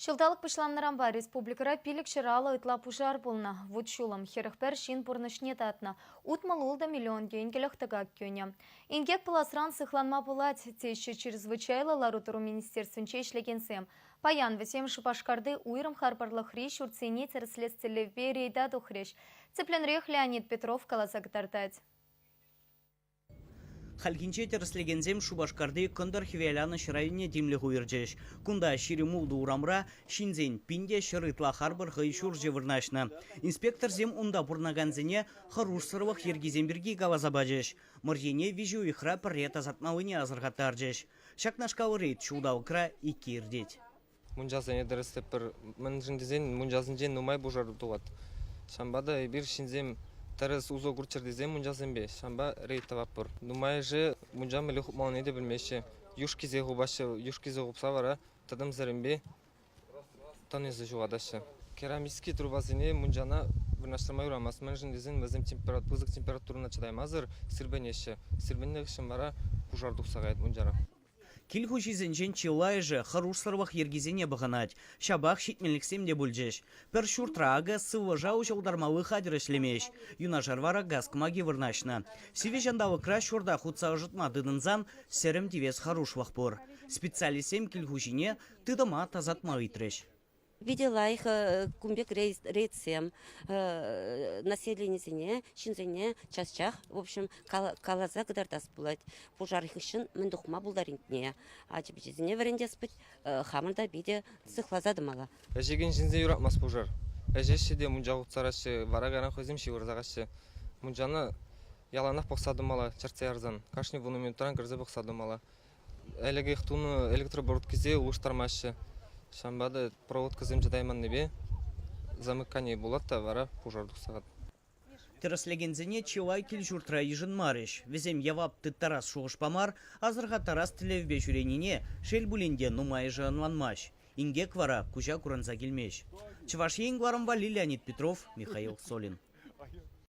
Шылталық пышланнарамба республикара пилік шыралы ытла пушар болна. Вот шулам херіхпер шин пұрнышне татна. Утмалулда миллион деньгелік тыгак көне. Ингек пыласран сыхланма пылать, тещі чрезвычайлы ларутуру министерствінче ишлегенсем. Паян весем шипашкарды уйрым харпарлық реш урцене терслестелевбе рейда духреш. Цепленрех Леонид Петров каласа тартать. Халкинче терслегензем Шубашкарды кондар хивеляны шырайыне демлі хуйырджеш. Кунда шири мулды урамра шинзен пинде шырытла харбар хайшур жевырнашна. Инспектор зем унда бурнаганзене харуш сырвах ергиземберги гавазабажеш. Морьене вижу ихра парета затмауыне азыргаттарджеш. Шакнашкавы рейд шудавкра и кирдеть. Мунжазене дырыстеппір мынжындезен мунжазынжен нумай бужарды туат. Шамбада бир шинзем тарас узо гурчардезен мунжазенбе. Шамба рейд таваппыр. Нумай же мунжам или хупмауны де білмеші. Юшкизе губашы, юшкизе гупсавара тадам заренбе танезы жуадашы. Керамический трубазине мунжана вырнаштырмай урамас. Мынжындезен мазем пузык температурына чадаймазыр сирбенеші. Сирбеннег шамбара бужарды усагайт мунжара. Кильхушизенчен чилай же харуш сырвах ергизене бағанать. Шабах щитмеліксем де бүлджеш. Пер шуртра ага сывы жау жаудармалы хадыр ішлемеш. Юна жарвара гаскмаги вырнашна. Сиве жандавы кра шурда худса жытма дыдынзан серім девес харуш вахпор. Специалисем кильхушине тыдыма тазатма итреш. Видела их кумбек рейдсем, население шинзене, час-чах, в общем, калаза гдардас булать. Пожар их ищен, мендухма булдаринтне. А чебезине варенде спать, хамарда биде сыхлаза дымала. Эжеген шинзе юракмас пожар. Эжешеде мунжа цараши варагана хозим шивырзагаши. Мунжаны яланах бақсадымала, чарцаярзан. Кашни вунумен туран гырзы бақсадымала. Элеге ихтуну электроборудкизе улуштармашы. Шамбада провод кызым жадайман небе замыкание булатта вара пожардук сагат. Тераслегензене чилай кил журтра ежин мареш. Везем явап ты тарас шуғыш памар, азырға тарас тілевбе жүренине шел булинде нумай жанланмаш. Ингек вара кужа куранза келмеш. Чываш ең варым вали Леонид Петров, Михаил Солин.